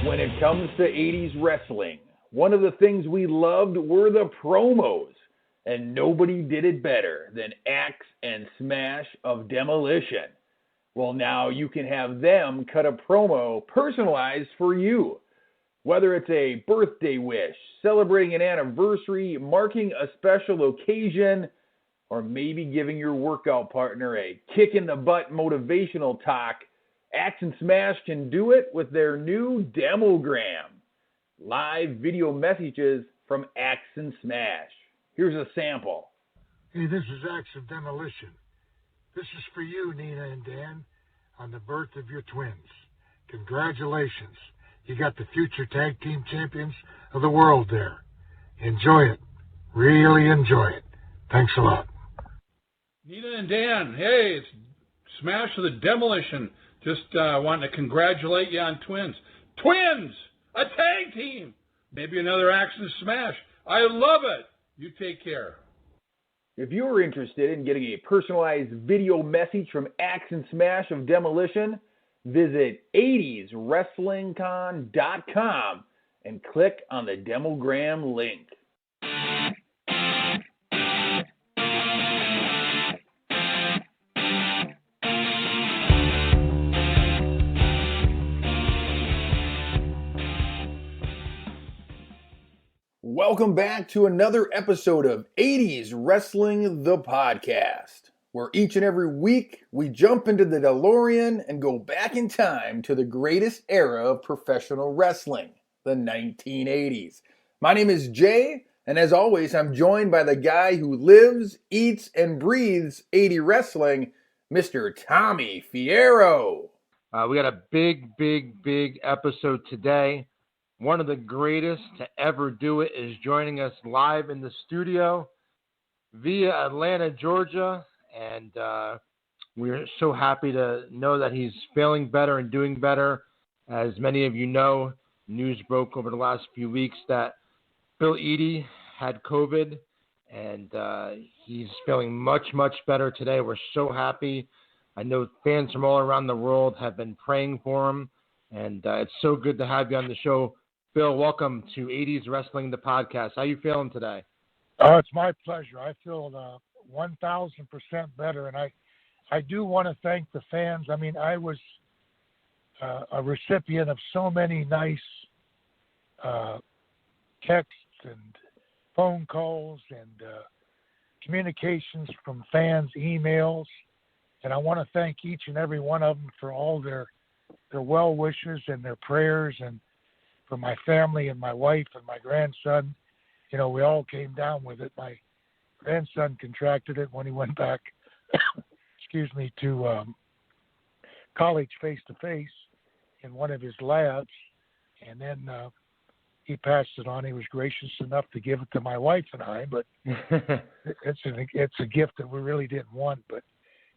When it comes to 80s wrestling, one of the things we loved were the promos, and nobody did it better than Axe and Smash of Demolition. Well, now you can have them cut a promo personalized for you. Whether it's a birthday wish, celebrating an anniversary, marking a special occasion, or maybe giving your workout partner a kick-in-the-butt motivational talk, Axe and Smash can do it with their new Demogram. Live video messages from Axe and Smash. Here's a sample. Hey, this is Axe of Demolition. This is for you, Nina and Dan, on the birth of your twins. Congratulations. You got the future tag team champions of the world there. Enjoy it. Really enjoy it. Thanks a lot. Nina and Dan, hey, it's Smash of the Demolition. Just wanting to congratulate you on twins. Twins! A tag team! Maybe another Axe and Smash. I love it. You take care. If you're interested in getting a personalized video message from Axe and Smash of Demolition, visit 80'swrestlingcon.com and click on the Demogram link. Welcome back to another episode of 80's Wrestling, the podcast, where each and every week we jump into the DeLorean and go back in time to the greatest era of professional wrestling, the 1980s. My name is Jay, and as always, I'm joined by the guy who lives, eats, and breathes 80 wrestling, Mr. Tommy Fierro. We got a big episode today. One of the greatest to ever do it is joining us live in the studio via Atlanta, Georgia. And we're so happy to know that he's feeling better and doing better. As many of you know, news broke over the last few weeks that Bill Eadie had COVID, and he's feeling much better today. We're so happy. I know fans from all around the world have been praying for him, and it's so good to have you on the show. Bill, welcome to 80's Wrestling, the podcast. How you feeling today? Oh, it's my pleasure. I feel 1,000% better, and I do want to thank the fans. I mean, I was a recipient of so many nice texts and phone calls and communications from fans, emails, and I want to thank each and every one of them for all their well wishes and their prayers, and for my family and my wife and my grandson. You know, we all came down with it. My grandson contracted it when he went back, to college face-to-face in one of his labs. And then he passed it on. He was gracious enough to give it to my wife and I, but it's a gift that we really didn't want. But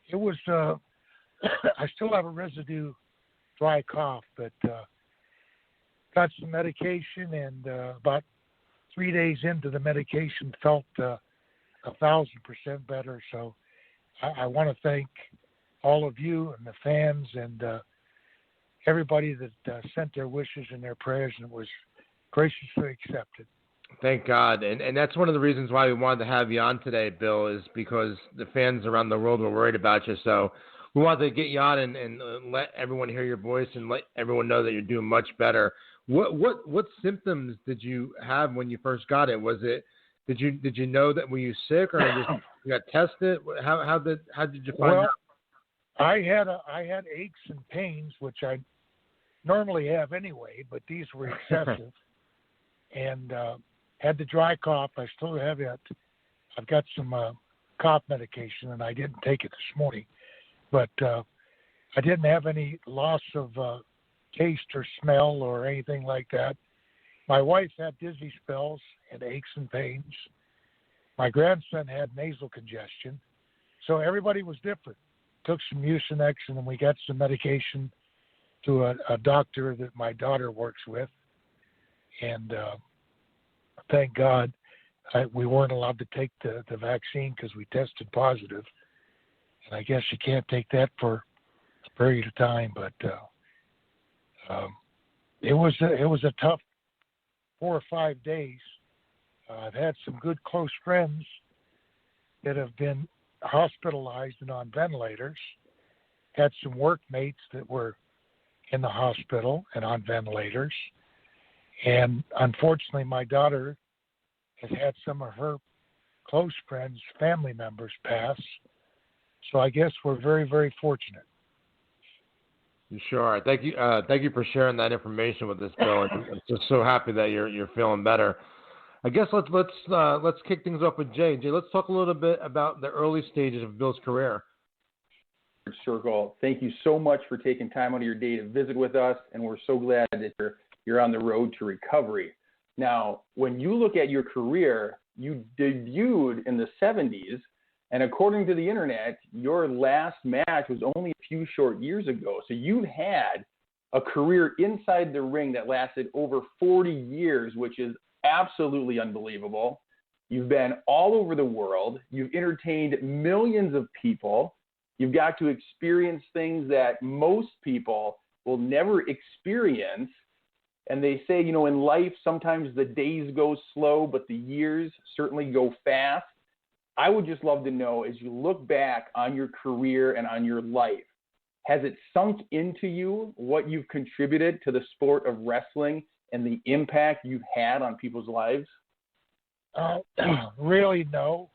it was, I still have a residue dry cough, but got some medication, and about 3 days into the medication felt 1,000% better. So I want to thank all of you and the fans and everybody that sent their wishes and their prayers, and it was graciously accepted. Thank God. And that's one of the reasons why we wanted to have you on today, Bill, is because the fans around the world were worried about you. So we wanted to get you on and let everyone hear your voice and let everyone know that you're doing much better. What symptoms did you have when you first got it? Was it did you know that, were you sick, or just you got tested? How did you find out? I had aches and pains, which I normally have anyway, but these were excessive, and had the dry cough. I still have it. I've got some cough medication, and I didn't take it this morning, but I didn't have any loss of taste or smell or anything like that. My wife had dizzy spells and aches and pains. My grandson had nasal congestion. So everybody was different. Took some Mucinex, and then we got some medication to a doctor that my daughter works with. And thank God we weren't allowed to take the vaccine because we tested positive. And I guess you can't take that for a period of time, but it was a tough 4 or 5 days. I've had some good close friends that have been hospitalized and on ventilators. Had some workmates that were in the hospital and on ventilators. And unfortunately, my daughter has had some of her close friends, family members pass. So I guess we're very, very fortunate. You sure are. Thank you. Thank you for sharing that information with us, Bill. I'm just so happy that you're feeling better. I guess let's kick things off with Jay. Jay, let's talk a little bit about the early stages of Bill's career. Circle, thank you so much for taking time out of your day to visit with us, and we're so glad that you're on the road to recovery. Now, when you look at your career, you debuted in the 70s, and according to the internet, your last match was only a few short years ago. So you've had a career inside the ring that lasted over 40 years, which is absolutely unbelievable. You've been all over the world. You've entertained millions of people. You've got to experience things that most people will never experience. And they say, you know, in life, sometimes the days go slow, but the years certainly go fast. I would just love to know, as you look back on your career and on your life, has it sunk into you what you've contributed to the sport of wrestling and the impact you've had on people's lives? Really, no.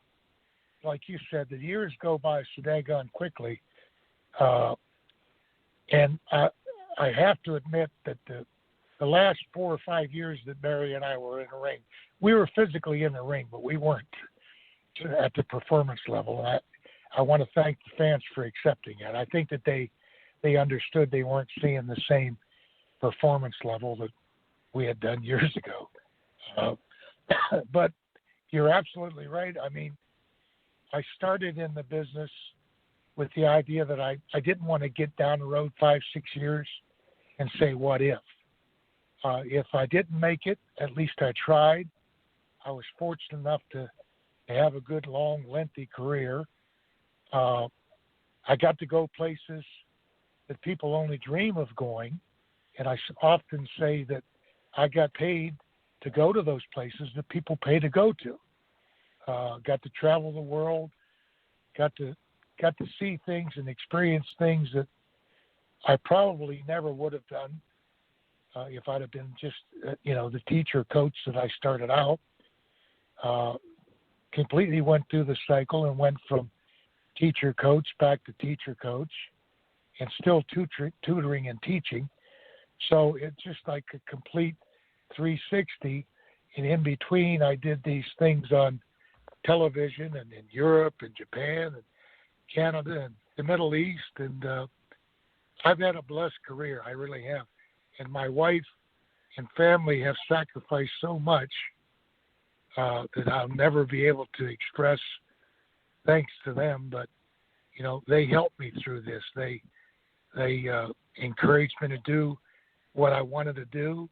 Like you said, the years go by so daggone quickly. And I have to admit that the last 4 or 5 years that Barry and I were in the ring, we were physically in the ring, but we weren't at the performance level. And I want to thank the fans for accepting it. I think that they understood they weren't seeing the same performance level that we had done years ago. But you're absolutely right. I mean, I started in the business with the idea that I didn't want to get down the road 5, 6 years and say, what if? If I didn't make it, at least I tried. I was fortunate enough to have a good, long, lengthy career. I got to go places that people only dream of going, and I often say that I got paid to go to those places that people pay to go to. Got to travel the world, got to see things and experience things that I probably never would have done if I'd have been just, the teacher coach that I started out. Completely went through the cycle and went from teacher coach back to teacher coach, and still tutoring and teaching. So it's just like a complete 360. And in between, I did these things on television and in Europe and Japan and Canada and the Middle East. And I've had a blessed career. I really have. And my wife and family have sacrificed so much that I'll never be able to express thanks to them. But, they helped me through this. They encouraged me to do what I wanted to do.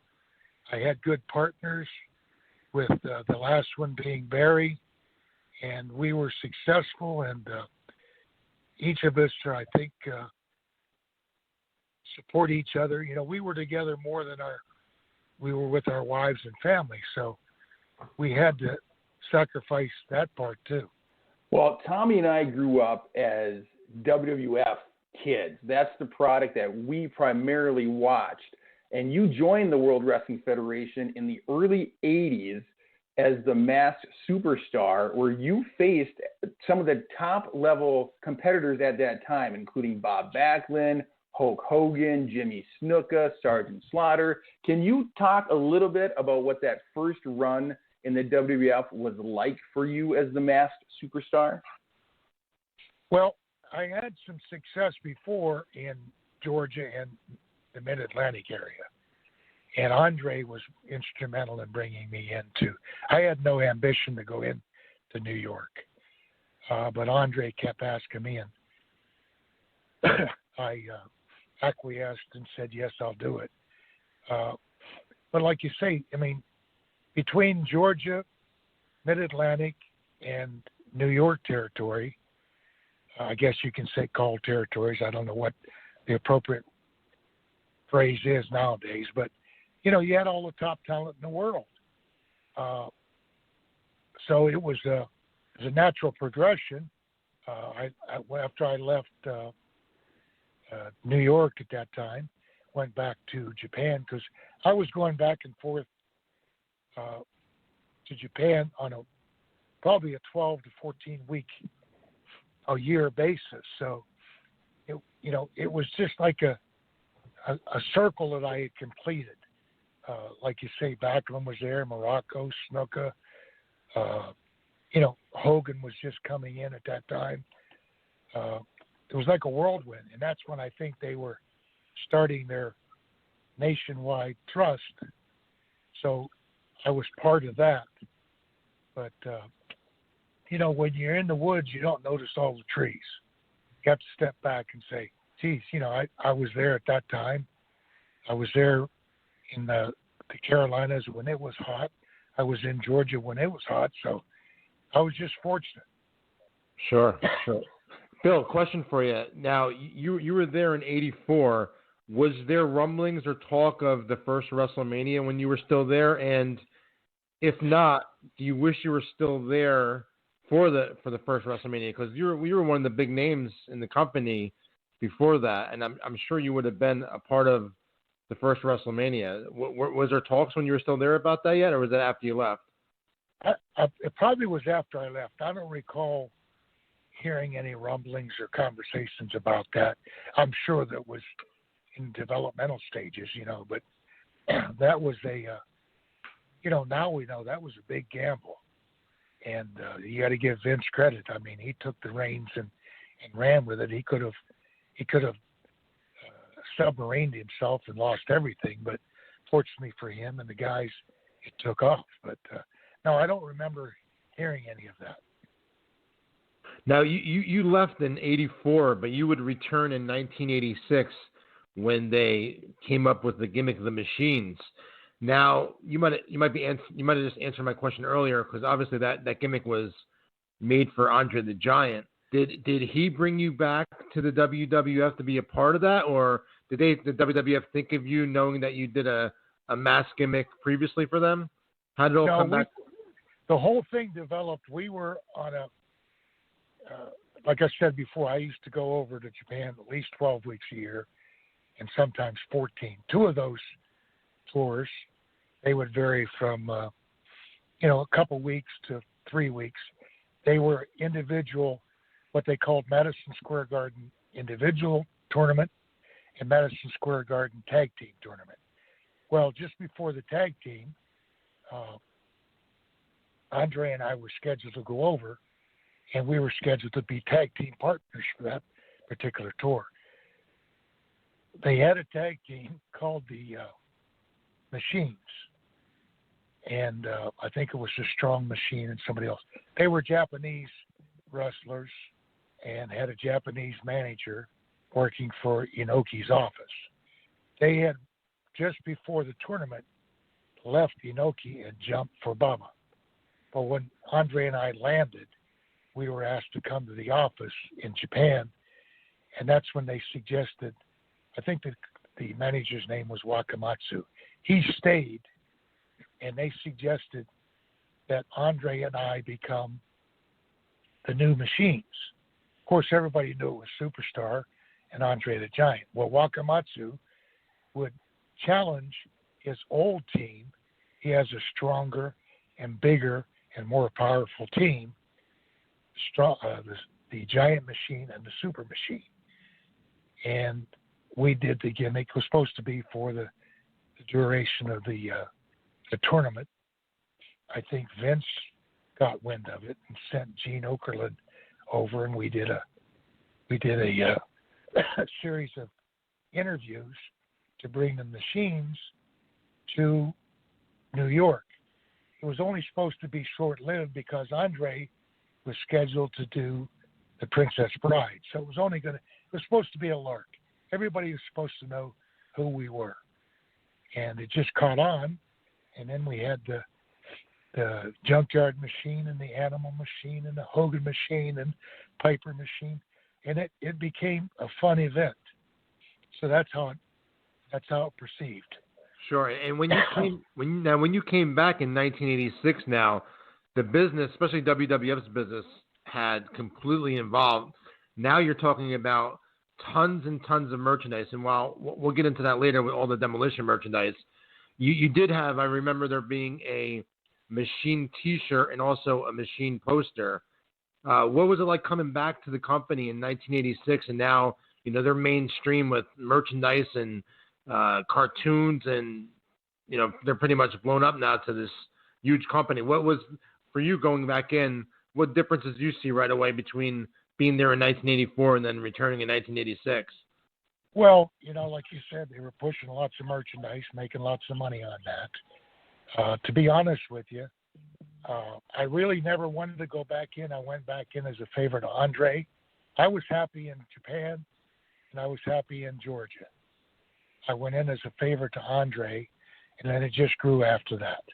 I had good partners, with the last one being Barry, and we were successful, and each of us, I think, support each other. We were together more than we were with our wives and family, so we had to sacrifice that part too. Well, Tommy and I grew up as WWF kids. That's the product that we primarily watched. And you joined the World Wrestling Federation in the early 80s as the Masked Superstar, where you faced some of the top-level competitors at that time, including Bob Backlund, Hulk Hogan, Jimmy Snuka, Sergeant Slaughter. Can you talk a little bit about what that first run in the WWF was like for you as the Masked Superstar? Well, I had some success before in Georgia and the Mid-Atlantic area. And Andre was instrumental in bringing me into. I had no ambition to go into New York, but Andre kept asking me, and I acquiesced and said, yes, I'll do it. But like you say, between Georgia, Mid-Atlantic, and New York territory, I guess you can say called territories. I don't know what the appropriate phrase is nowadays, but you had all the top talent in the world. So it was a natural progression. After I left New York at that time, went back to Japan because I was going back and forth to Japan on probably a 12 to 14 week a year basis. So it was just like a circle that I had completed. Like you say, Backlund was there, Morocco, Snuka, Hogan was just coming in at that time. It was like a whirlwind, and that's when I think they were starting their nationwide trust. So I was part of that. But, when you're in the woods, you don't notice all the trees. You have to step back and say, geez, I was there at that time. I was there in the Carolinas when it was hot. I was in Georgia when it was hot. So I was just fortunate. Sure. Bill, question for you. Now, you were there in '84. Was there rumblings or talk of the first WrestleMania when you were still there? And if not, do you wish you were still there for the first WrestleMania? Because you were one of the big names in the company before that, and I'm sure you would have been a part of the first WrestleMania. Was there talks when you were still there about that yet, or was that after you left? It probably was after I left. I don't recall hearing any rumblings or conversations about that. I'm sure that was in developmental stages, but that was now we know that was a big gamble. And you got to give Vince credit. I mean, he took the reins and ran with it. He could have submarined himself and lost everything, but fortunately for him and the guys, it took off. But no, I don't remember hearing any of that. Now, you left in '84, but you would return in 1986 when they came up with the gimmick of the machines. Now, you might have just answered my question earlier, because obviously that gimmick was made for Andre the Giant. Did he bring you back to the WWF to be a part of that, or did the WWF think of you knowing that you did a mask gimmick previously for them? How did it all come back? The whole thing developed. We were on like I said before, I used to go over to Japan at least 12 weeks a year and sometimes 14. Two of those tours, they would vary from, a couple weeks to 3 weeks. They were individual, what they called Madison Square Garden individual tournament and Madison Square Garden tag team tournament. Well, just before the tag team, Andre and I were scheduled to go over, and we were scheduled to be tag team partners for that particular tour. They had a tag team called the Machines, and I think it was the Strong Machine and somebody else. They were Japanese wrestlers and had a Japanese manager working for Inoki's office. They had, just before the tournament, left Inoki and jumped for Bama. But when Andre and I landed, we were asked to come to the office in Japan, and that's when they suggested, I think that the manager's name was Wakamatsu. He stayed, and they suggested that Andre and I become the new Machines. Of course, everybody knew it was Superstar and Andre the Giant. Well, Wakamatsu would challenge his old team. He has a stronger and bigger and more powerful team, the Giant Machine and the Super Machine. And we did the gimmick. It was supposed to be for the duration of the tournament. I think Vince got wind of it and sent Gene Okerlund over, and we did a series of interviews to bring the Machines to New York. It was only supposed to be short-lived because Andre was scheduled to do the Princess Bride. So it was supposed to be a lark. Everybody was supposed to know who we were. And it just caught on. And then we had the Junkyard Machine and the Animal Machine and the Hogan Machine and Piper Machine. And it became a fun event. So that's how it perceived. Sure. And when you came back in 1986, now the business, especially WWF's business, had completely evolved. Now you're talking about tons and tons of merchandise, and while we'll get into that later with all the Demolition merchandise, you did have, I remember there being a Machine T-shirt and also a Machine poster. What was it like coming back to the company in 1986, and now they're mainstream with merchandise and cartoons, and they're pretty much blown up now to this huge company. What was for you going back in? What differences do you see right away between being there in 1984 and then returning in 1986? Well, like you said, they were pushing lots of merchandise, making lots of money on that. To be honest with you, I really never wanted to go back in. I went back in as a favor to Andre. I was happy in Japan, and I was happy in Georgia. I went in as a favor to Andre, and then it just grew after that.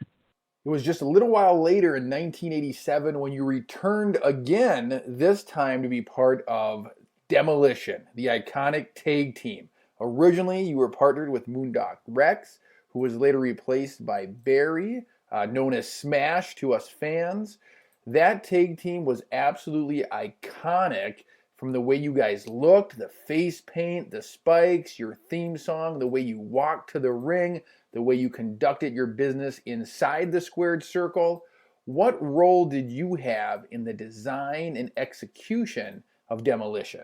It was just a little while later in 1987 when you returned again, this time to be part of Demolition, the iconic tag team. Originally, you were partnered with Moondog Rex, who was later replaced by Barry, known as Smash to us fans. That tag team was absolutely iconic, from the way you guys looked, the face paint, the spikes, your theme song, the way you walked to the ring, the way you conducted your business inside the squared circle. What role did you have in the design and execution of Demolition?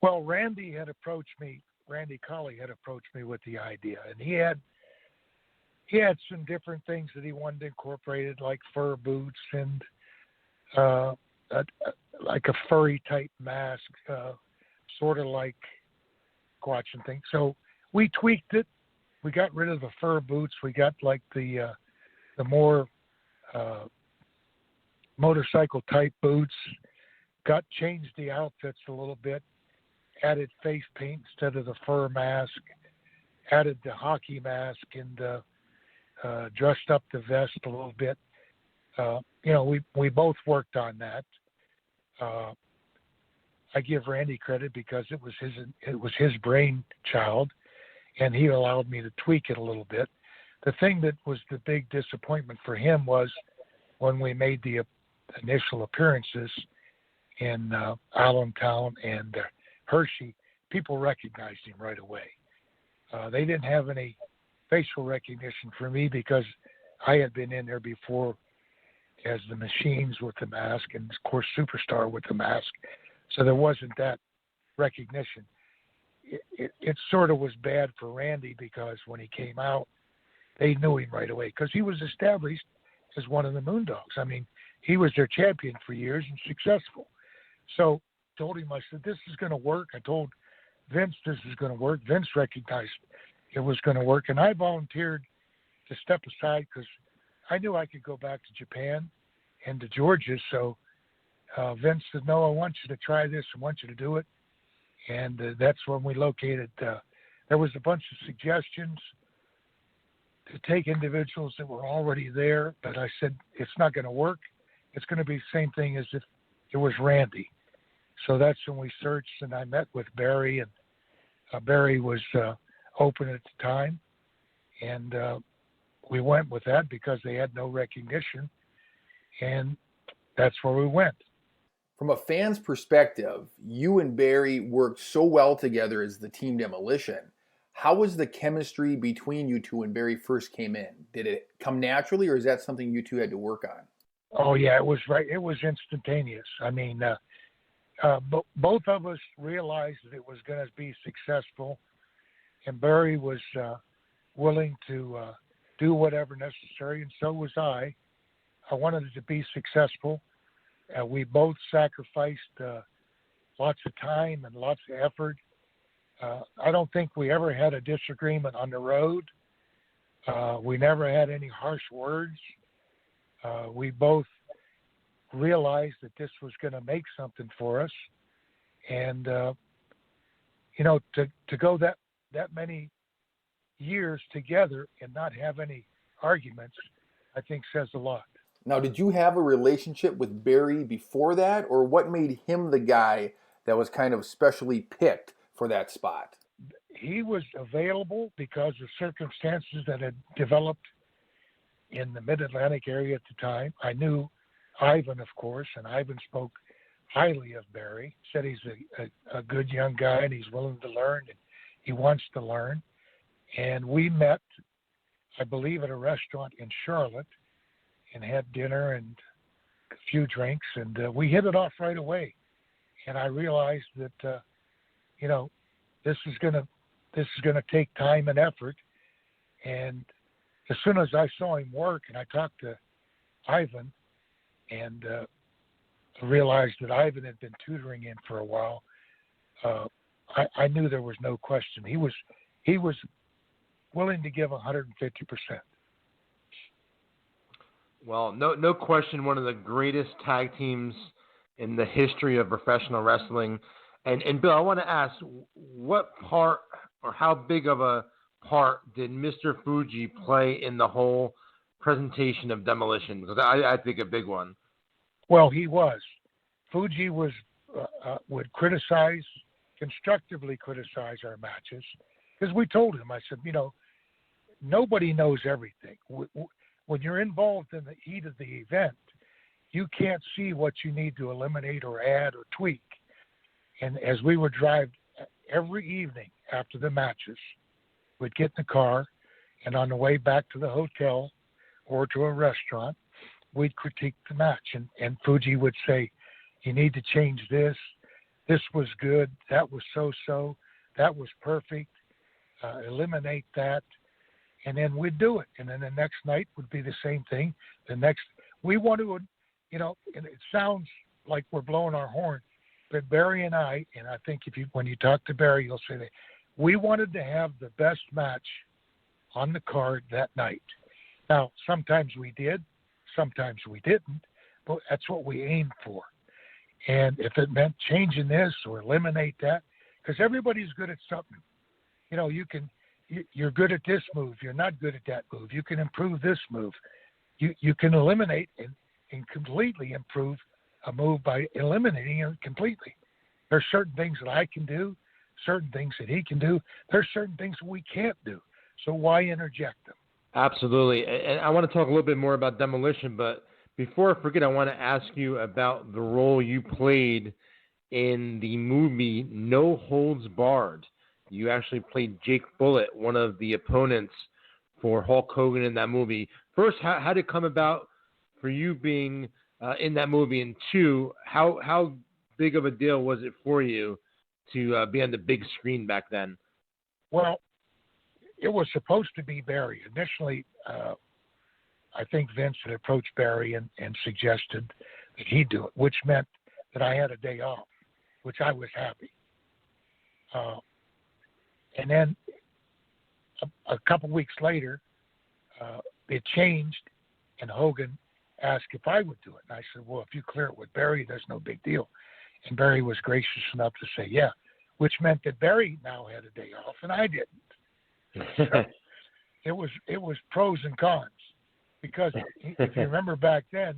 Well, Randy Colley had approached me with the idea, and he had some different things that he wanted incorporated, like fur boots and like a furry type mask, sort of like Squatch and things. So we tweaked it. We got rid of the fur boots. We got like the more motorcycle type boots. Changed the outfits a little bit. Added face paint instead of the fur mask. Added the hockey mask and dressed up the vest a little bit. We both worked on that. I give Randy credit because it was his brainchild, and he allowed me to tweak it a little bit. The thing that was the big disappointment for him was when we made the initial appearances in Allentown and Hershey, people recognized him right away. They didn't have any facial recognition for me because I had been in there before as the Machines with the mask and, of course, Superstar with the mask. So there wasn't that recognition. It sort of was bad for Randy because when he came out, they knew him right away because he was established as one of the Moondogs. I mean, he was their champion for years and successful. So I told him, I said, this is going to work. I told Vince this is going to work. Vince recognized it was going to work. And I volunteered to step aside because I knew I could go back to Japan and to Georgia. So Vince said, no, I want you to try this. I want you to do it. And that's when we located. There was a bunch of suggestions to take individuals that were already there. But I said, it's not going to work. It's going to be the same thing as if it was Randy. So that's when we searched, and I met with Barry. And Barry was open at the time. And we went with that because they had no recognition, and that's where we went. From a fan's perspective, you and Barry worked so well together as the Team Demolition. How was the chemistry between you two when Barry first came in? Did it come naturally, or is that something you two had to work on? Oh, yeah, it was right. It was instantaneous. I mean, both of us realized that it was going to be successful, and Barry was willing to do whatever necessary, and so was I. I wanted it to be successful. We both sacrificed lots of time and lots of effort. I don't think we ever had a disagreement on the road. We never had any harsh words. We both realized that this was going to make something for us. And, to go that many years together and not have any arguments, I think says a lot. Now, did you have a relationship with Barry before that, or what made him the guy that was kind of specially picked for that spot? he was available because of circumstances that had developed in the Mid-Atlantic area at the time. I knew Ivan, of course, and Ivan spoke highly of Barry, said he's a good young guy and he's willing to learn and he wants to learn. And we met, I believe, at a restaurant in Charlotte and had dinner and a few drinks, and we hit it off right away. And I realized that, this is gonna take time and effort. And as soon as I saw him work and I talked to Ivan and realized that Ivan had been tutoring him for a while, I knew there was no question. He was willing to give 150%. Well, no question, one of the greatest tag teams in the history of professional wrestling. And Bill, I want to ask, what part or how big of a part did Mr. Fuji play in the whole presentation of Demolition? Because I think a big one. Well, he was. Fuji would constructively criticize our matches, because we told him, I said, nobody knows everything. When you're involved in the heat of the event, you can't see what you need to eliminate or add or tweak. And as we would drive every evening after the matches, we'd get in the car, and on the way back to the hotel or to a restaurant, we'd critique the match. And Fuji would say, you need to change this. This was good. That was so-so. That was perfect. Eliminate that. And then we'd do it. And then the next night would be the same thing. We want to, and it sounds like we're blowing our horn, but Barry and I think when you talk to Barry, you'll say that we wanted to have the best match on the card that night. Now, sometimes we did, sometimes we didn't, but that's what we aimed for. And if it meant changing this or eliminate that, because everybody's good at something. You're good at this move. You're not good at that move. You can improve this move. You can eliminate and completely improve a move by eliminating it completely. There's certain things that I can do, certain things that he can do. There's certain things we can't do. So why interject them? Absolutely. And I want to talk a little bit more about Demolition, but before I forget, I want to ask you about the role you played in the movie No Holds Barred. You actually played Jake Bullitt, one of the opponents for Hulk Hogan in that movie. First, how did it come about for you being in that movie? And two, how big of a deal was it for you to be on the big screen back then? Well, it was supposed to be Barry. Initially, I think Vince had approached Barry and suggested that he do it, which meant that I had a day off, which I was happy. And then a couple weeks later, it changed, and Hogan asked if I would do it. And I said, well, if you clear it with Barry, there's no big deal. And Barry was gracious enough to say, yeah, which meant that Barry now had a day off, and I didn't. So it was pros and cons, because if you remember back then,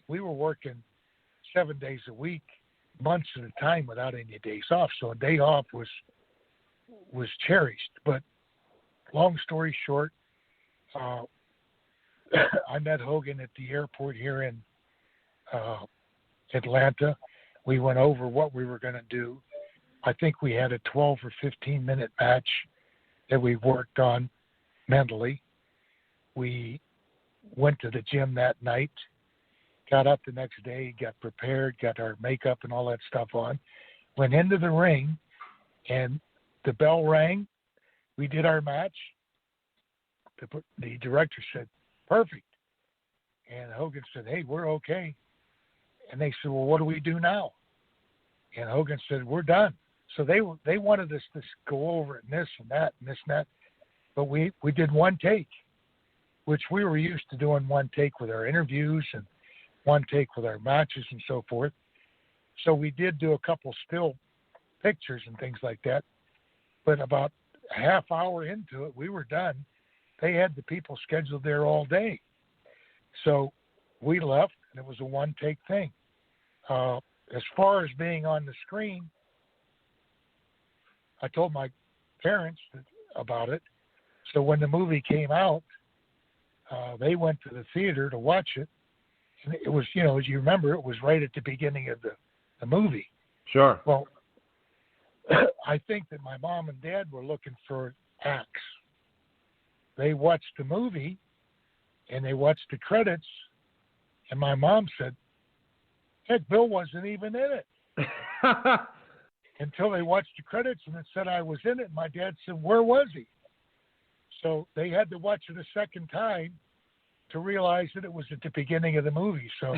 we were working 7 days a week, months at a time without any days off. So a day off was cherished. But long story short, I met Hogan at the airport here in Atlanta. We went over what we were going to do. I think we had a 12 or 15 minute match that we worked on mentally. We went to the gym that night, got up the next day, got prepared, got our makeup and all that stuff on, went into the ring, and the bell rang. We did our match. The director said, perfect. And Hogan said, hey, we're okay. And they said, well, what do we do now? And Hogan said, we're done. So they wanted us to go over it and this and that and this and that. But we did one take, which we were used to doing one take with our interviews and one take with our matches and so forth. So we did do a couple still pictures and things like that. But about a half hour into it, we were done. They had the people scheduled there all day. So we left, and it was a one-take thing. As far as being on the screen, I told my parents about it. So when the movie came out, they went to the theater to watch it. And it was, as you remember, it was right at the beginning of the movie. Sure. Well, I think that my mom and dad were looking for acts. They watched the movie, and they watched the credits, and my mom said, heck, Bill wasn't even in it. Until they watched the credits, and it said I was in it, and my dad said, where was he? So they had to watch it a second time to realize that it was at the beginning of the movie. So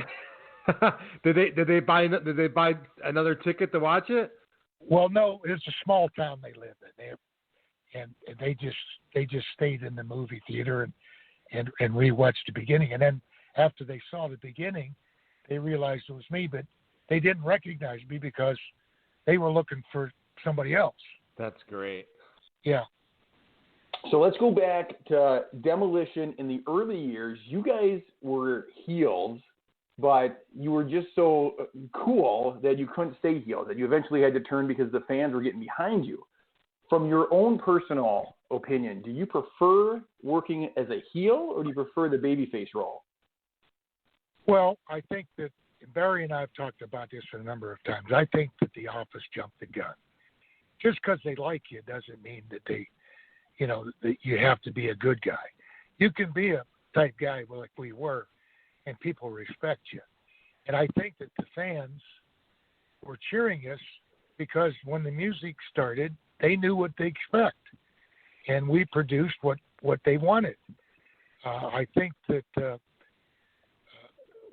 did they buy another ticket to watch it? Well, no, it's a small town they live in. And they just stayed in the movie theater and rewatched the beginning. And then after they saw the beginning, they realized it was me, but they didn't recognize me because they were looking for somebody else. That's great. Yeah. So let's go back to Demolition in the early years. You guys were heels, but you were just so cool that you couldn't stay heels, that you eventually had to turn because the fans were getting behind you. From your own personal opinion, do you prefer working as a heel or do you prefer the babyface role? Well, I think that Barry and I have talked about this a number of times. I think that the office jumped the gun. Just because they like you doesn't mean that that you have to be a good guy. You can be a type guy like we were, and people respect you. And I think that the fans were cheering us because when the music started, they knew what they expect, and we produced what they wanted. I think that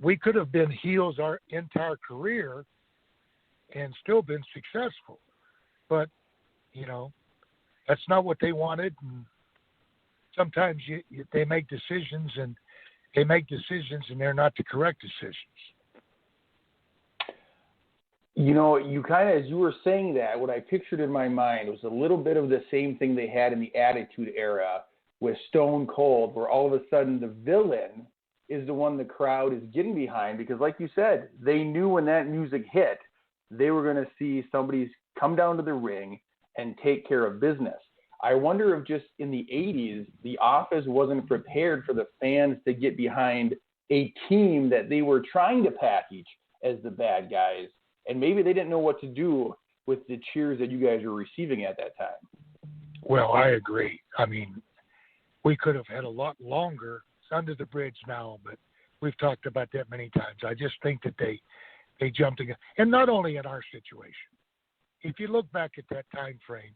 we could have been heels our entire career and still been successful, but that's not what they wanted. And sometimes they make decisions, and they're not the correct decisions. You kind of, as you were saying that, what I pictured in my mind was a little bit of the same thing they had in the Attitude Era with Stone Cold, where all of a sudden the villain is the one the crowd is getting behind because, like you said, they knew when that music hit, they were going to see somebody come down to the ring and take care of business. I wonder if just in the 80s, the office wasn't prepared for the fans to get behind a team that they were trying to package as the bad guys. And maybe they didn't know what to do with the cheers that you guys were receiving at that time. Well, I agree. I mean, we could have had a lot longer. It's under the bridge now, but we've talked about that many times. I just think that they jumped again. And not only in our situation. If you look back at that time frame,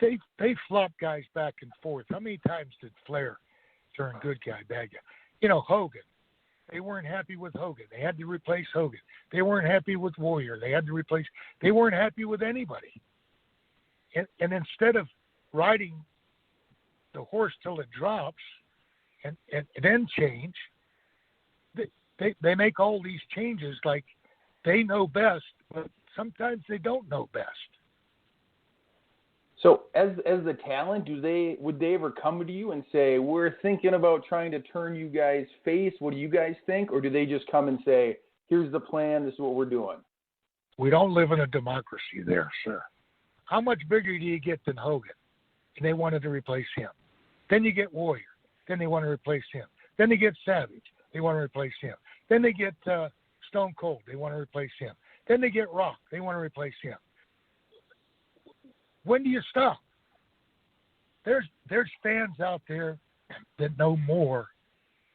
they flopped guys back and forth. How many times did Flair turn good guy, bad guy? Hogan. They weren't happy with Hogan. They had to replace Hogan. They weren't happy with Warrior. They had to replace. They weren't happy with anybody. And instead of riding the horse till it drops and then change, they make all these changes like they know best, but sometimes they don't know best. So as the talent, would they ever come to you and say, we're thinking about trying to turn you guys face, what do you guys think? Or do they just come and say, here's the plan, this is what we're doing? We don't live in a democracy there, sir. How much bigger do you get than Hogan? And they wanted to replace him. Then you get Warrior. Then they want to replace him. Then they get Savage. They want to replace him. Then they get Stone Cold. They want to replace him. Then they get Rock. They want to replace him. When do you stop? There's fans out there that know more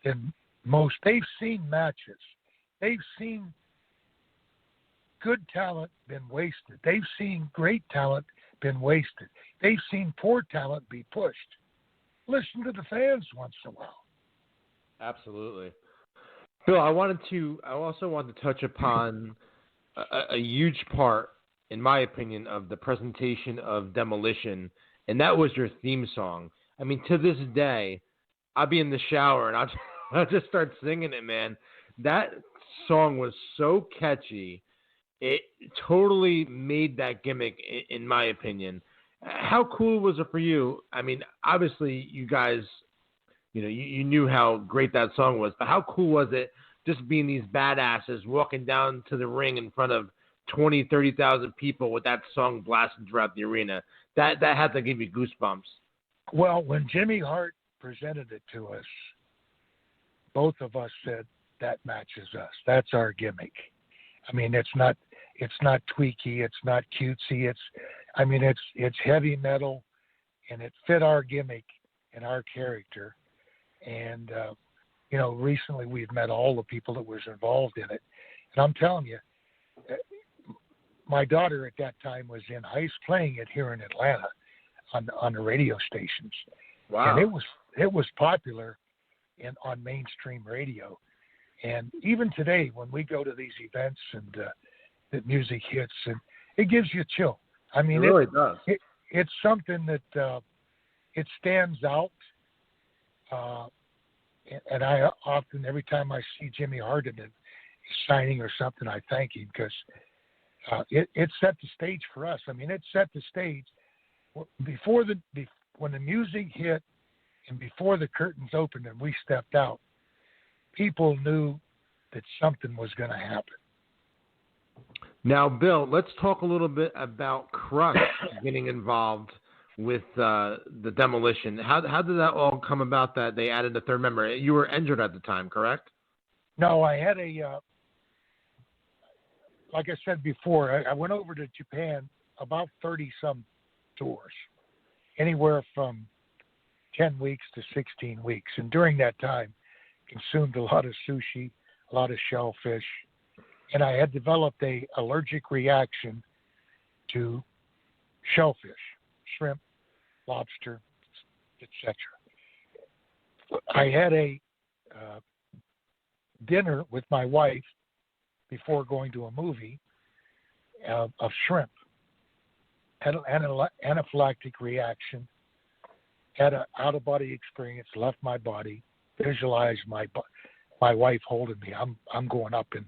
than most. They've seen matches. They've seen good talent been wasted. They've seen great talent been wasted. They've seen poor talent be pushed. Listen to the fans once in a while. Absolutely. Bill, I also wanted to touch upon a huge part, in my opinion, of the presentation of Demolition, and that was your theme song. I mean, to this day, I'll be in the shower and I'll just start singing it, man. That song was so catchy. It totally made that gimmick, in my opinion. How cool was it for you? I mean, obviously, you guys, you knew how great that song was, but how cool was it just being these badasses walking down to the ring in front of 20, 30,000 people with that song blasting throughout the arena? that had to give you goosebumps. Well, when Jimmy Hart presented it to us, both of us said that matches us. That's our gimmick. I mean, it's not tweaky, it's not cutesy. It's heavy metal, and it fit our gimmick and our character. And recently we've met all the people that was involved in it, and I'm telling you, my daughter at that time was in high school playing it here in Atlanta on the radio stations. Wow. And it was popular on mainstream radio. And even today, when we go to these events and the music hits, and it gives you a chill. I mean, it really does. It's something that it stands out. And I often, every time I see Jimmy Hart in a signing or something, I thank him, because it set the stage for us. I mean, it set the stage when the music hit and before the curtains opened and we stepped out. People knew that something was going to happen. Now, Bill, let's talk a little bit about Crush getting involved with the Demolition. How did that all come about that they added a third member? You were injured at the time, correct? No, I had like I said before, I went over to Japan about 30-some tours, anywhere from 10 weeks to 16 weeks. And during that time, consumed a lot of sushi, a lot of shellfish, and I had developed a allergic reaction to shellfish, shrimp, lobster, etc. I had a dinner with my wife before going to a movie of shrimp. Had an anaphylactic reaction, had an out-of-body experience, left my body, visualized my wife holding me. I'm going up in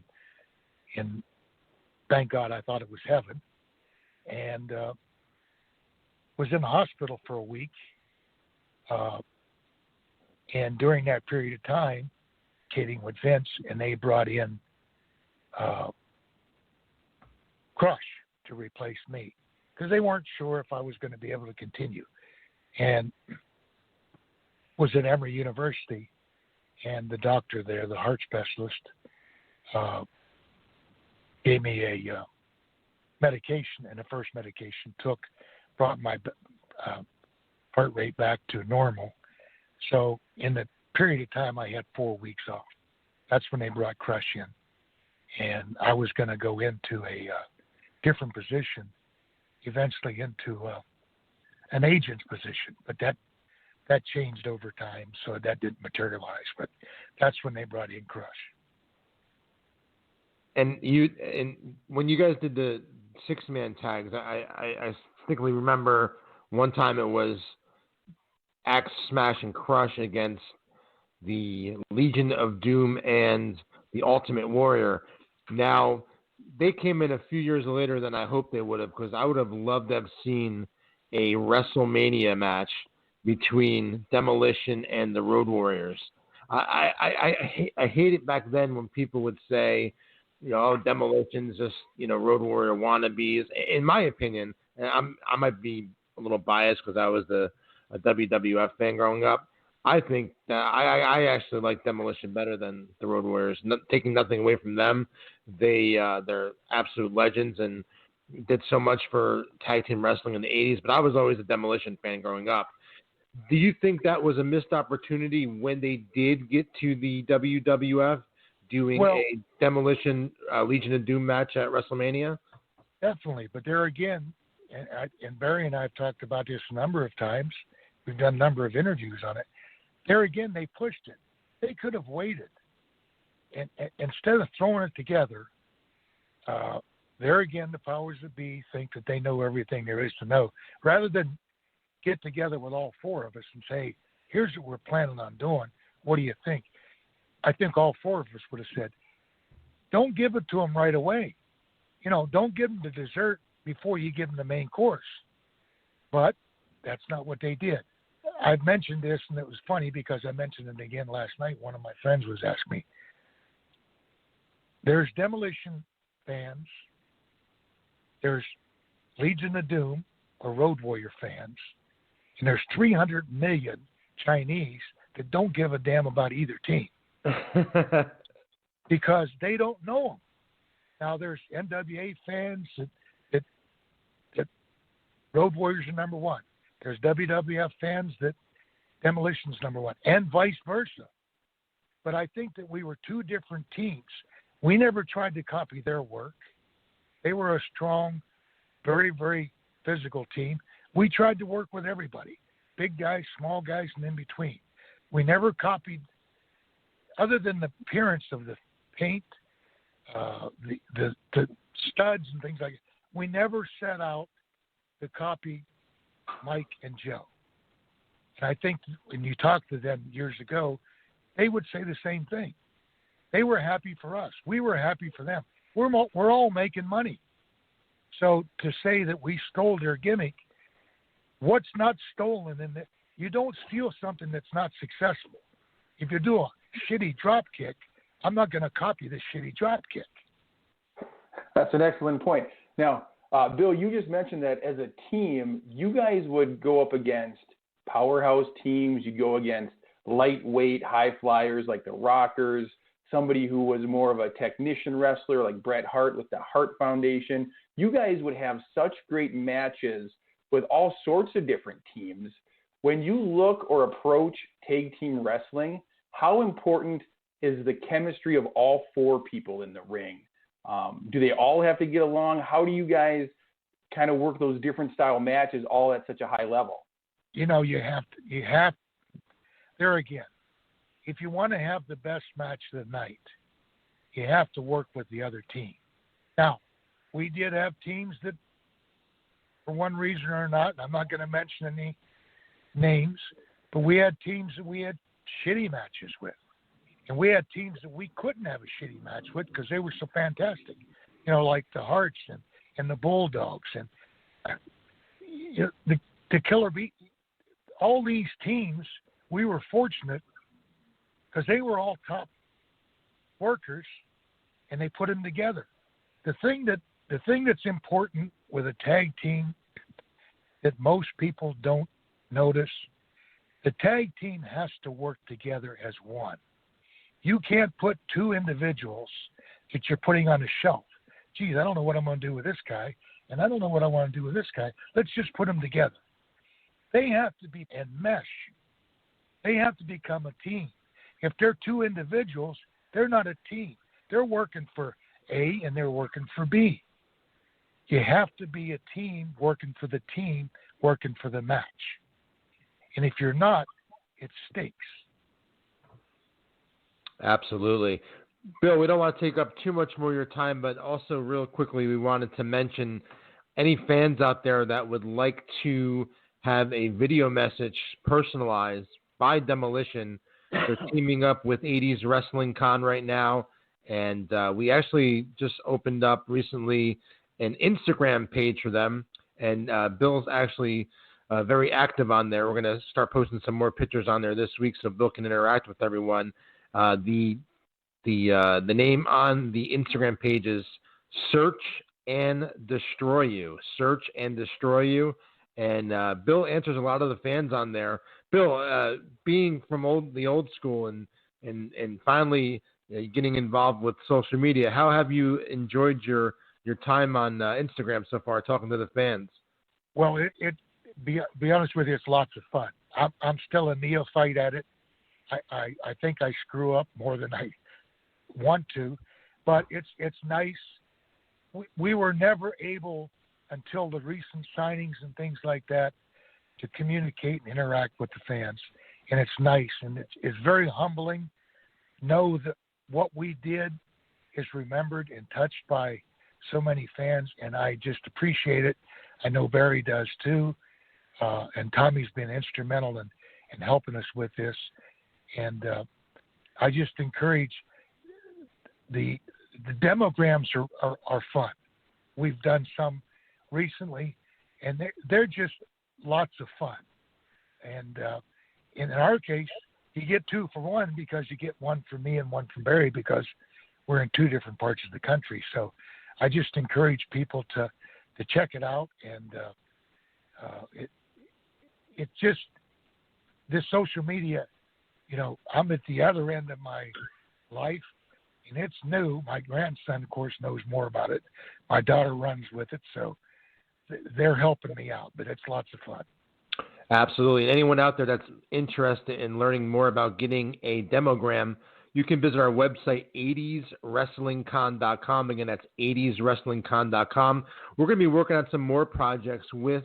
thank God I thought it was heaven, and was in the hospital for a week. And during that period of time, kidding with Vince, and they brought in Crush to replace me, because they weren't sure if I was going to be able to continue. And was at Emory University, and the doctor there, the heart specialist, gave me a medication, and the first medication brought my heart rate back to normal. So in the period of time, I had 4 weeks off. That's when they brought Crush in. And I was going to go into a different position, eventually into an agent's position. But that changed over time, so that didn't materialize. But that's when they brought in Crush. And when you guys did the 6-man tags, I distinctly remember one time it was Axe, Smash, and Crush against the Legion of Doom and the Ultimate Warrior. Now, they came in a few years later than I hoped they would have, because I would have loved to have seen a WrestleMania match between Demolition and the Road Warriors. I hate it back then when people would say, Demolition's just, Road Warrior wannabes. In my opinion, and I might be a little biased because I was a WWF fan growing up, I think that I actually like Demolition better than the Road Warriors. Taking nothing away from them, they're absolute legends and did so much for tag team wrestling in the 80s, but I was always a Demolition fan growing up. Do you think that was a missed opportunity when they did get to the WWF doing a Demolition Legion of Doom match at WrestleMania? Definitely, but there again, and Barry and I have talked about this a number of times. We've done a number of interviews on it. There again, they pushed it. They could have waited. And instead of throwing it together, there again, the powers that be think that they know everything there is to know. Rather than get together with all four of us and say, here's what we're planning on doing. What do you think? I think all four of us would have said, don't give it to them right away. Don't give them the dessert before you give them the main course. But that's not what they did. I've mentioned this, and it was funny because I mentioned it again last night. One of my friends was asking me, there's Demolition fans, there's Legion of Doom, are Road Warrior fans, and there's 300 million Chinese that don't give a damn about either team because they don't know them. Now there's NWA fans that Road Warriors are number one. There's WWF fans that Demolition's number one, and vice versa. But I think that we were two different teams. We never tried to copy their work. They were a strong, very, very physical team. We tried to work with everybody, big guys, small guys, and in between. We never copied, other than the appearance of the paint, the studs and things like that. We never set out to copy Mike and Joe. And I think when you talk to them years ago, they would say the same thing. They were happy for us. We were happy for them. We're all making money. So to say that we stole their gimmick, what's not stolen in that? You don't steal something that's not successful. If you do a shitty drop kick, I'm not going to copy this shitty drop kick. That's an excellent point. Now, Bill, you just mentioned that as a team, you guys would go up against powerhouse teams. You go against lightweight high flyers like the Rockers, somebody who was more of a technician wrestler like Bret Hart with the Hart Foundation. You guys would have such great matches with all sorts of different teams. When you look or approach tag team wrestling, how important is the chemistry of all four people in the ring? Do they all have to get along? How do you guys kind of work those different style matches all at such a high level? You know, you have, there again, if you want to have the best match of the night, you have to work with the other team. Now, we did have teams that, for one reason or not, I'm not going to mention any names, but we had teams that we had shitty matches with. And we had teams that we couldn't have a shitty match with because they were so fantastic. You know, like the Hearts and the Bulldogs and the Killer Bee. All these teams, we were fortunate because they were all top workers and they put them together. The thing that's important with a tag team that most people don't notice, the tag team has to work together as one. You can't put two individuals that you're putting on a shelf. Geez, I don't know what I'm going to do with this guy, and I don't know what I want to do with this guy. Let's just put them together. They have to be and mesh. They have to become a team. If they're two individuals, they're not a team. They're working for A and they're working for B. You have to be a team working for the team, working for the match. And if you're not, it stinks. Absolutely. Bill, we don't want to take up too much more of your time, but also real quickly, we wanted to mention any fans out there that would like to have a video message personalized by Demolition. They're teaming up with 80's Wrestling Con right now, and we actually just opened up recently an Instagram page for them, and Bill's actually very active on there. We're going to start posting some more pictures on there this week so Bill can interact with everyone. The name on the Instagram page is Search and Destroy You. Search and Destroy You. And Bill answers a lot of the fans on there. Bill, being from the old school and finally getting involved with social media, how have you enjoyed your time on Instagram so far, talking to the fans? Well, be honest with you, it's lots of fun. I'm still a neophyte at it. I think I screw up more than I want to, but it's nice. We were never able until the recent signings and things like that to communicate and interact with the fans, and it's nice and it's very humbling. Know that what we did is remembered and touched by so many fans, and I just appreciate it. I know Barry does too, and Tommy's been instrumental in helping us with this. And I just encourage the demograms are fun. We've done some recently, and they're just lots of fun. And in our case, you get 2 for 1 because you get 1 from me and 1 from Barry because we're in 2 different parts of the country. So I just encourage people to check it out. And It just, this social media, I'm at the other end of my life, and it's new. My grandson, of course, knows more about it. My daughter runs with it, so they're helping me out, but it's lots of fun. Absolutely. And anyone out there that's interested in learning more about getting a demogram, you can visit our website, 80'swrestlingcon.com. Again, that's 80'swrestlingcon.com. We're going to be working on some more projects with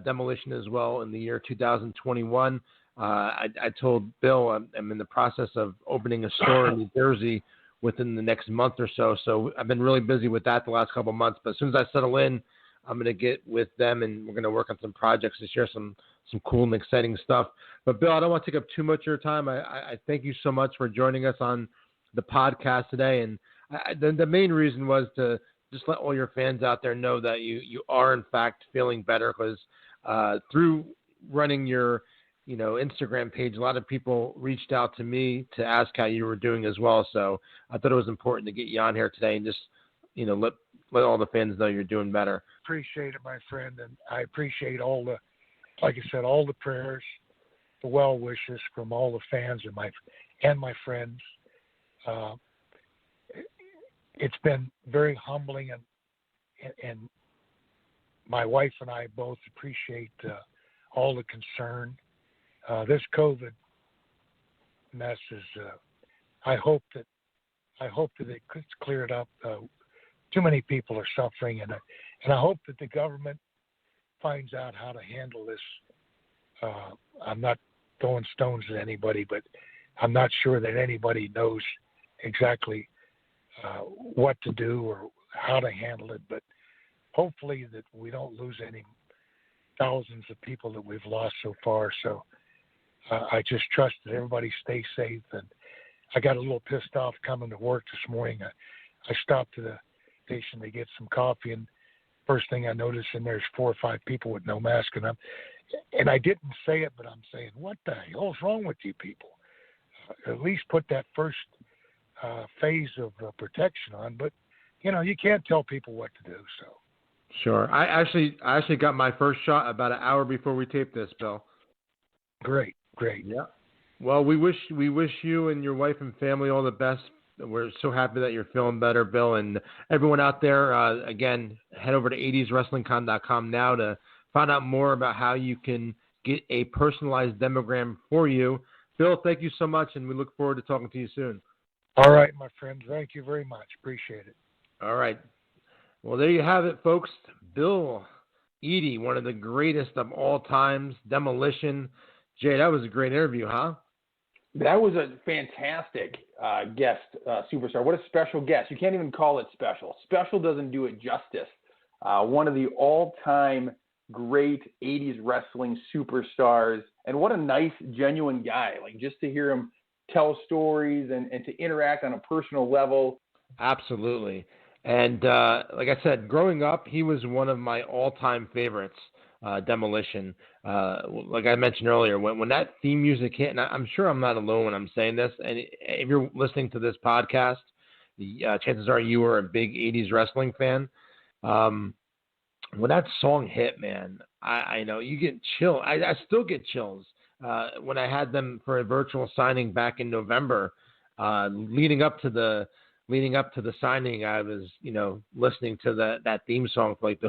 Demolition as well in the year 2021. I told Bill I'm in the process of opening a store in New Jersey within the next month or so. So I've been really busy with that the last couple of months. But as soon as I settle in, I'm going to get with them, and we're going to work on some projects this year, some cool and exciting stuff. But, Bill, I don't want to take up too much of your time. I thank you so much for joining us on the podcast today. And the main reason was to just let all your fans out there know that you are, in fact, feeling better, because through running your Instagram page, a lot of people reached out to me to ask how you were doing as well. So I thought it was important to get you on here today and just, let all the fans know you're doing better. Appreciate it, my friend. And I appreciate all the prayers, the well wishes from all the fans and my friends. It's been very humbling, and my wife and I both appreciate all the concern. This COVID mess is. I hope that it gets cleared up. Too many people are suffering, and I hope that the government finds out how to handle this. I'm not throwing stones at anybody, but I'm not sure that anybody knows exactly what to do or how to handle it. But hopefully that we don't lose any thousands of people that we've lost so far. So I just trust that everybody stays safe. And I got a little pissed off coming to work this morning. I stopped at the station to get some coffee, and first thing I noticed in there's 4 or 5 people with no mask, and I didn't say it, but I'm saying, what the hell's wrong with you people? At least put that first phase of protection on, but you can't tell people what to do. So sure. I actually got my first shot about an hour before we taped this, Bill. Great. Yeah. Well, we wish you and your wife and family all the best. We're so happy that you're feeling better, Bill. And everyone out there, again, head over to 80'swrestlingcon.com now to find out more about how you can get a personalized demogram for you. Bill, thank you so much, and we look forward to talking to you soon. All right, my friend. Thank you very much. Appreciate it. All right. Well, there you have it, folks. Bill Eadie, one of the greatest of all times, Demolition. Jay, that was a great interview, huh? That was a fantastic guest, superstar. What a special guest. You can't even call it special. Special doesn't do it justice. One of the all-time great 80s wrestling superstars. And what a nice, genuine guy. Like, just to hear him tell stories and to interact on a personal level. Absolutely. And like I said, growing up, he was one of my all-time favorites. Demolition. Like I mentioned earlier, when that theme music hit, and I'm sure I'm not alone when I'm saying this, and if you're listening to this podcast, chances are you are a big 80s wrestling fan. When that song hit, man, I know you get chill. I still get chills when I had them for a virtual signing back in November, leading up to the signing. I was, listening to that theme song for like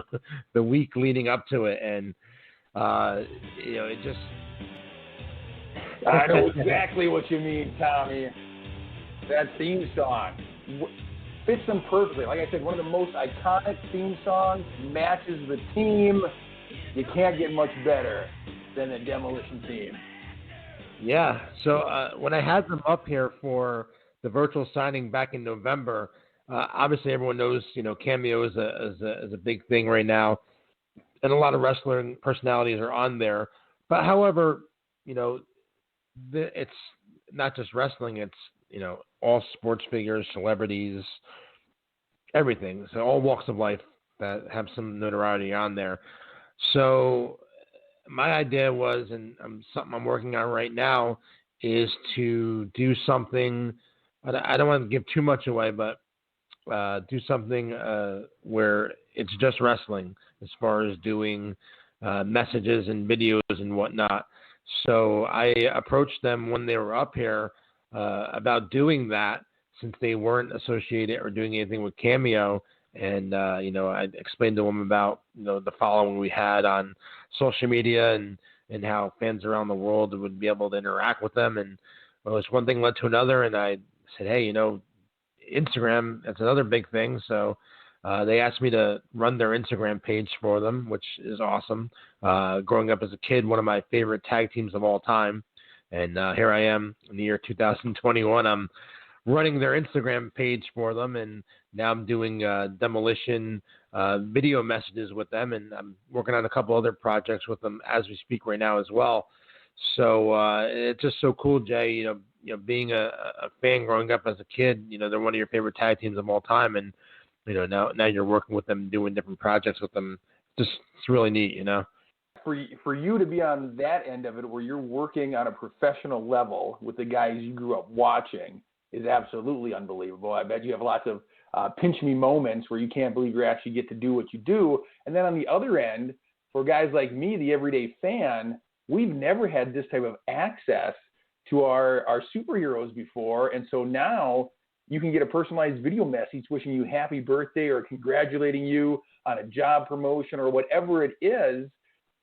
the week leading up to it, and it just. I know exactly what you mean, Tommy. That theme song fits them perfectly. Like I said, one of the most iconic theme songs, matches the team. You can't get much better than the Demolition theme. Yeah. So when I had them up here for the virtual signing back in November, obviously everyone knows, Cameo is a big thing right now, and a lot of wrestling personalities are on there. But however, it's not just wrestling; it's all sports figures, celebrities, everything. So all walks of life that have some notoriety on there. So my idea was, and something I'm working on right now, is to do something. I don't want to give too much away, but do something where it's just wrestling, as far as doing messages and videos and whatnot. So I approached them when they were up here about doing that, since they weren't associated or doing anything with Cameo. And, I explained to them about, the following we had on social media and how fans around the world would be able to interact with them. And one thing led to another. And I said, hey, Instagram, that's another big thing. So they asked me to run their Instagram page for them, which is awesome. Growing up as a kid, one of my favorite tag teams of all time. And here I am in the year 2021. I'm running their Instagram page for them, and now I'm doing Demolition video messages with them, and I'm working on a couple other projects with them as we speak right now as well. So it's just so cool, Jay. Being a fan growing up as a kid, they're one of your favorite tag teams of all time, and now you're working with them, doing different projects with them. It's really neat, For you to be on that end of it, where you're working on a professional level with the guys you grew up watching, is absolutely unbelievable. I bet you have lots of pinch me moments where you can't believe you actually get to do what you do. And then on the other end, for guys like me, the everyday fan, we've never had this type of access to our superheroes before. And so now you can get a personalized video message wishing you happy birthday or congratulating you on a job promotion or whatever it is.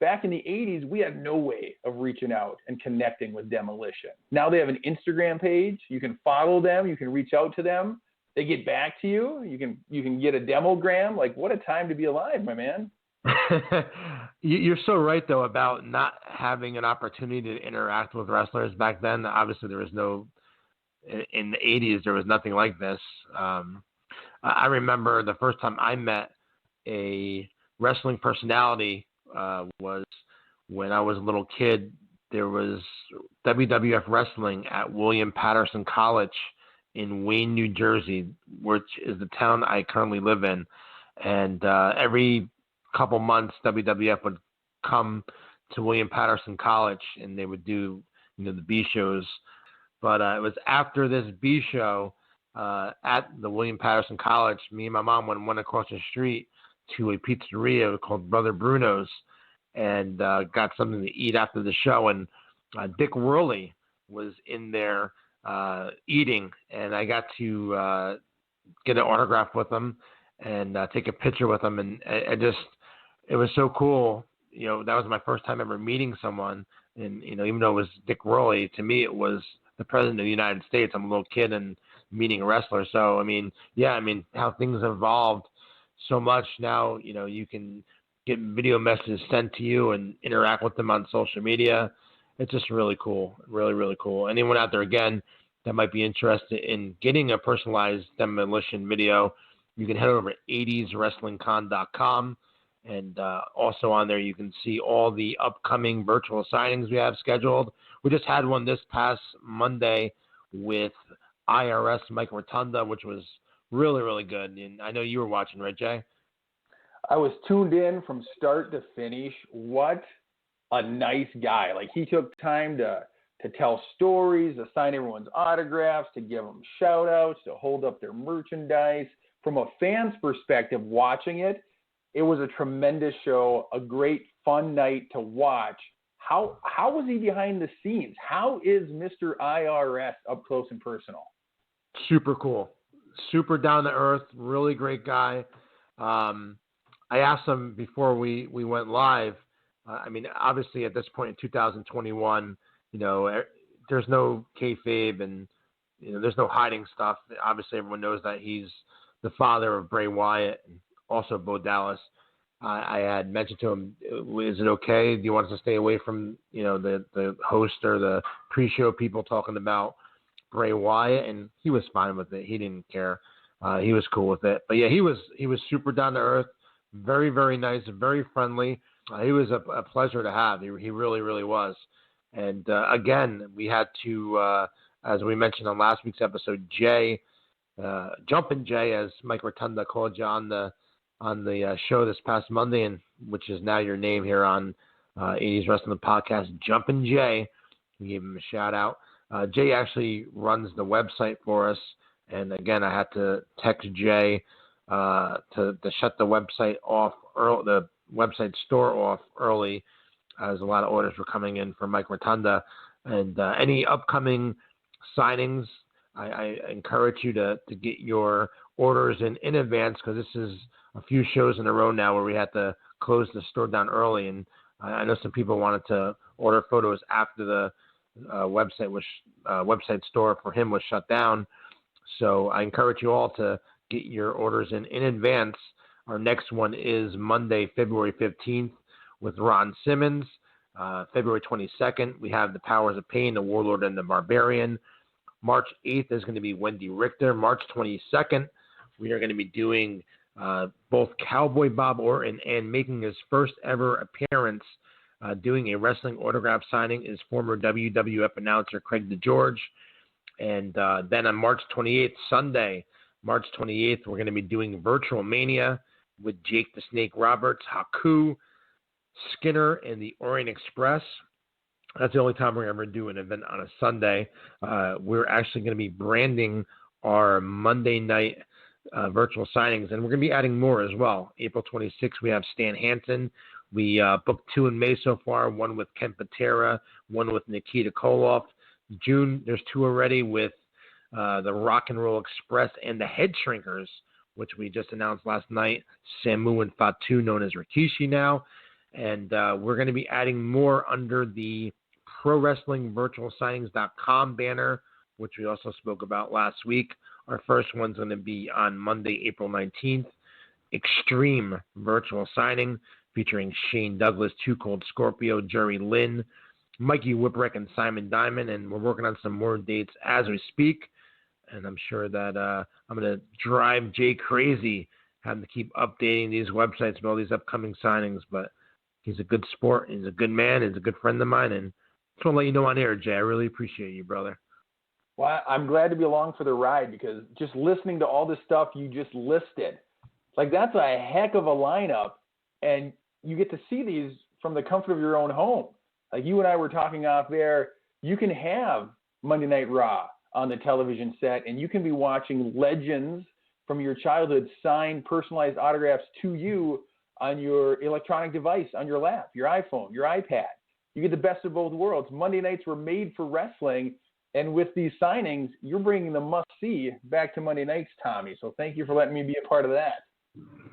Back in the 80s, we had no way of reaching out and connecting with Demolition. Now they have an Instagram page. You can follow them. You can reach out to them. They get back to you. You can get a demogram. Like, what a time to be alive, my man. You're so right, though, about not having an opportunity to interact with wrestlers back then. Obviously, there was no – in the 80s, there was nothing like this. I remember the first time I met a wrestling personality was when I was a little kid. There was WWF wrestling at William Patterson College in Wayne, New Jersey, which is the town I currently live in. And every couple months, WWF would come to William Patterson College, and they would do, the B shows. But it was after this B show at the William Patterson College, me and my mom went across the street to a pizzeria called Brother Bruno's and got something to eat after the show. And Dick Worley was in there eating, and I got to get an autograph with him and take a picture with him. And it was so cool. That was my first time ever meeting someone. And, even though it was Dick Worley, to me it was the President of the United States. I'm a little kid and meeting a wrestler. So, how things have evolved so much now, you can get video messages sent to you and interact with them on social media. It's just really cool. Really, really cool. Anyone out there, again, that might be interested in getting a personalized Demolition video, you can head over to 80'swrestlingcon.com. And also on there, you can see all the upcoming virtual signings we have scheduled. We just had one this past Monday with IRS Mike Rotunda, which was really, really good. And I know you were watching, right, Jay? I was tuned in from start to finish. What a nice guy. Like, he took time to tell stories, to sign everyone's autographs, to give them shout outs, to hold up their merchandise. From a fan's perspective, watching it, it was a tremendous show, a great fun night to watch. How was he behind the scenes? How is Mr. IRS up close and personal? Super cool. Super down to earth, really great guy. I asked him before we went live. Obviously at this point in 2021, there's no kayfabe and there's no hiding stuff. Obviously, everyone knows that he's the father of Bray Wyatt and also Bo Dallas. I had mentioned to him, is it okay? Do you want us to stay away from the host or the pre-show people talking about Bray Wyatt? And he was fine with it. He didn't care. He was cool with it. But yeah, he was super down to earth, very, very nice, very friendly. He was a pleasure to have. He really, really was. And again, we had to, as we mentioned on last week's episode, Jay, Jumpin' Jay, as Mike Rotunda called you on the show this past Monday, and which is now your name here on 80's Wrestling Podcast, Jumpin' Jay. We gave him a shout out. Jay actually runs the website for us, and again, I had to text Jay to shut the website off early, the website store off early, as a lot of orders were coming in for Mike Rotunda. And any upcoming signings, I encourage you to get your orders in advance, because this is a few shows in a row now where we had to close the store down early. And I know some people wanted to order photos after the website store for him was shut down. So I encourage you all to get your orders in advance. Our next one is Monday, February 15th with Ron Simmons. February 22nd, we have the Powers of Pain, the Warlord and the Barbarian. March 8th is going to be Wendy Richter. March 22nd, we are going to be doing both Cowboy Bob Orton, and making his first ever appearance doing a wrestling autograph signing is former WWF announcer Craig DeGeorge. And then on March 28th, Sunday, March 28th, we're going to be doing Virtual Mania with Jake the Snake Roberts, Haku, Skinner, and the Orient Express. That's the only time we're ever do an event on a Sunday. We're actually going to be branding our Monday night virtual signings, and we're going to be adding more as well. April 26th, we have Stan Hansen. We booked 2 in May so far, one with Ken Patera, one with Nikita Koloff. June, there's 2 already with the Rock and Roll Express and the Head Shrinkers, which we just announced last night, Samu and Fatu, known as Rikishi now. And we're going to be adding more under the ProWrestlingVirtualSignings.com banner, which we also spoke about last week. Our first one's going to be on Monday, April 19th, Extreme Virtual Signing, featuring Shane Douglas, Too Cold Scorpio, Jerry Lynn, Mikey Whipwreck, and Simon Diamond. And we're working on some more dates as we speak. And I'm sure that I'm going to drive Jay crazy, having to keep updating these websites with all these upcoming signings. But he's a good sport. He's a good man. He's a good friend of mine. And just want to let you know on air, Jay, I really appreciate you, brother. Well, I'm glad to be along for the ride, because just listening to all this stuff you just listed, like, that's a heck of a lineup, and you get to see these from the comfort of your own home. Like you and I were talking off there, you can have Monday Night Raw on the television set, and you can be watching legends from your childhood sign personalized autographs to you on your electronic device, on your lap, your iPhone, your iPad. You get the best of both worlds. Monday nights were made for wrestling, and with these signings, you're bringing the must-see back to Monday nights, Tommy. So thank you for letting me be a part of that.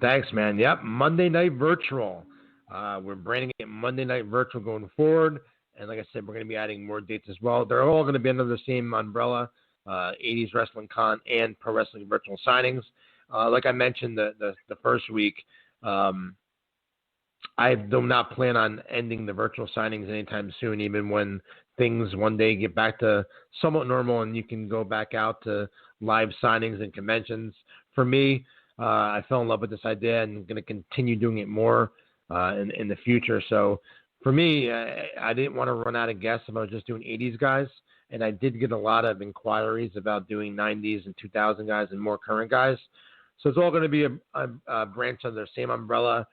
Thanks, man. Yep, Monday Night Virtual. We're branding it Monday Night Virtual going forward. And like I said, we're going to be adding more dates as well. They're all going to be under the same umbrella, 80's Wrestling Con and Pro Wrestling Virtual Signings. Like I mentioned the first week, I do not plan on ending the virtual signings anytime soon, even when things one day get back to somewhat normal and you can go back out to live signings and conventions. For me, I fell in love with this idea and I'm going to continue doing it more in the future. So for me, I didn't want to run out of guests if I was just doing 80s guys. And I did get a lot of inquiries about doing 90s and 2000 guys and more current guys. So it's all going to be a branch under the same umbrella.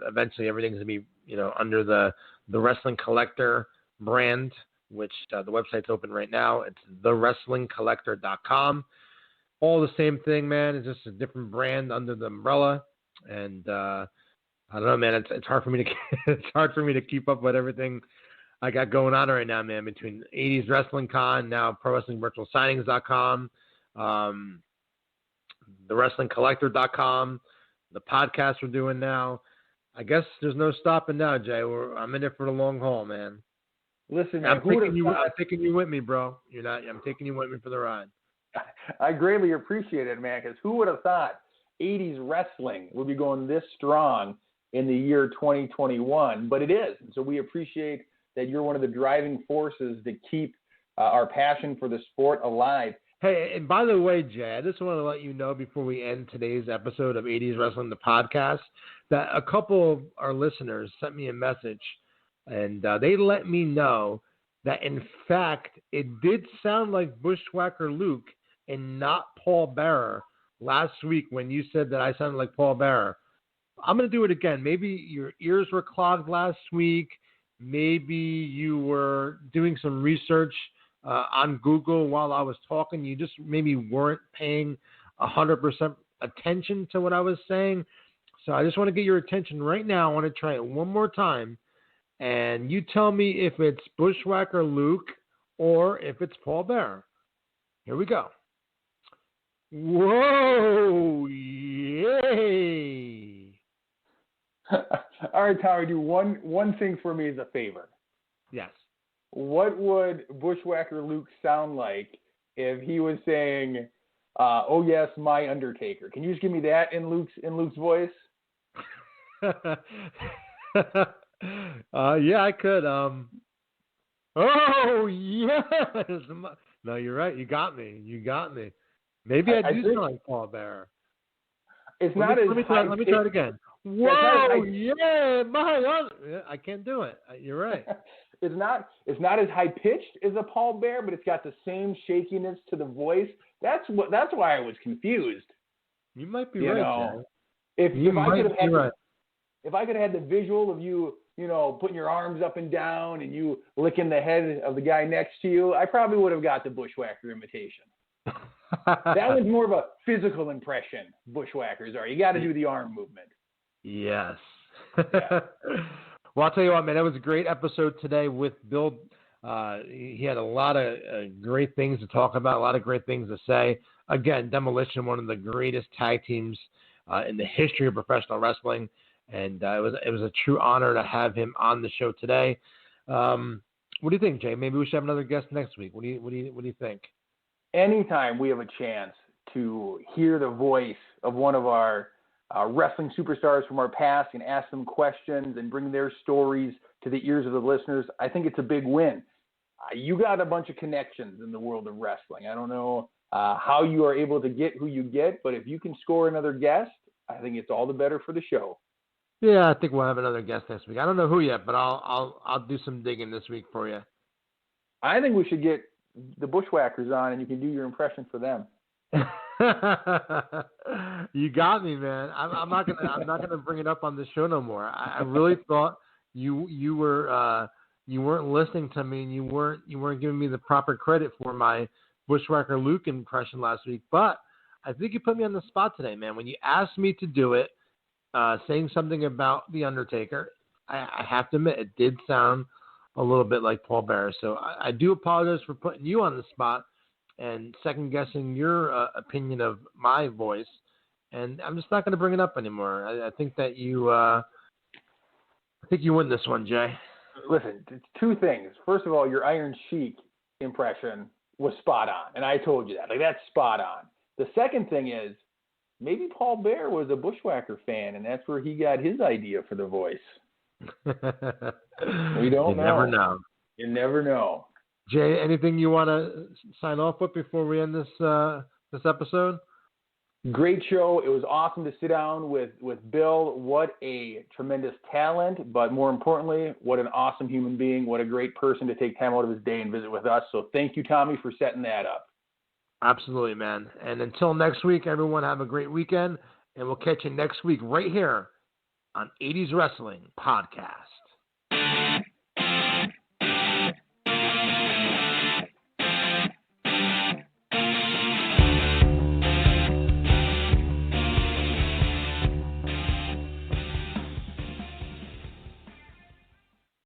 Eventually, everything's going to be, under the Wrestling Collector brand, which the website's open right now. It's thewrestlingcollector.com. All the same thing, man. It's just a different brand under the umbrella. And I don't know, man. It's hard for me to it's hard for me to keep up with everything I got going on right now, man. Between 80's Wrestling Con, now ProWrestlingVirtualSignings.com, thewrestlingcollector.com, the podcast we're doing now. I guess there's no stopping now, Jay. I'm in it for the long haul, man. Listen, man, I'm taking you with me, bro. You're not. I'm taking you with me for the ride. I greatly appreciate it, man, because who would have thought 80's wrestling would be going this strong in the year 2021? But it is. And so we appreciate that you're one of the driving forces to keep our passion for the sport alive. Hey, and by the way, Jay, I just want to let you know before we end today's episode of 80's Wrestling, the podcast, that a couple of our listeners sent me a message, and they let me know that, in fact, it did sound like Bushwhacker Luke and not Paul Bearer last week when you said that I sounded like Paul Bearer. I'm going to do it again. Maybe your ears were clogged last week. Maybe you were doing some research on Google while I was talking. You just maybe weren't paying 100% attention to what I was saying. So I just want to get your attention right now. I want to try it one more time. And you tell me if it's Bushwhacker Luke or if it's Paul Bearer. Here we go. Whoa! Yay! All right, Tommy, do one thing for me as a favor. Yes. What would Bushwhacker Luke sound like if he was saying, "Oh yes, my Undertaker"? Can you just give me that in Luke's voice? Yeah, I could. Oh yes. No, you're right. You got me. Maybe I do sound like Paul Bearer. It's Let me try it again. Whoa! Yeah, I can't do it. You're right. It's not as high pitched as a Paul Bearer, but it's got the same shakiness to the voice. That's why I was confused. You might be right. If I could have had the visual of you, putting your arms up and down and you licking the head of the guy next to you, I probably would have got the Bushwhacker imitation. That was more of a physical impression. Bushwhackers are. You got to do the arm movement. Yes. Yeah. Well, I'll tell you what, man, that was a great episode today with Bill. He had a lot of great things to talk about, a lot of great things to say. Again, Demolition, one of the greatest tag teams in the history of professional wrestling, and it was a true honor to have him on the show today. What do you think, Jay? Maybe we should have another guest next week. What do you think? Anytime we have a chance to hear the voice of one of our wrestling superstars from our past and ask them questions and bring their stories to the ears of the listeners, I think it's a big win. You got a bunch of connections in the world of wrestling. I don't know how you are able to get who you get, but if you can score another guest, I think it's all the better for the show. Yeah, I think we'll have another guest next week. I don't know who yet, but I'll do some digging this week for you. I think we should get the Bushwhackers on, and you can do your impression for them. You got me, man. I'm not gonna bring it up on the show no more. I really thought you weren't listening to me, and you weren't giving me the proper credit for my Bushwhacker Luke impression last week. But I think you put me on the spot today, man. When you asked me to do it, saying something about the Undertaker, I have to admit it did sound a little bit like Paul Bearer. So I do apologize for putting you on the spot and second-guessing your opinion of my voice. And I'm just not going to bring it up anymore. I think that you win this one, Jay. Listen, it's two things. First of all, your Iron Sheik impression was spot on, and I told you that. That's spot on. The second thing is, maybe Paul Bearer was a Bushwhacker fan, and that's where he got his idea for the voice. We don't know. You never know. You never know. Jay, anything you want to sign off with before we end this episode? Great show. It was awesome to sit down with Bill. What a tremendous talent, but more importantly, what an awesome human being. What a great person to take time out of his day and visit with us. So thank you, Tommy, for setting that up. Absolutely, man. And until next week, everyone have a great weekend, and we'll catch you next week right here on 80's Wrestling Podcast.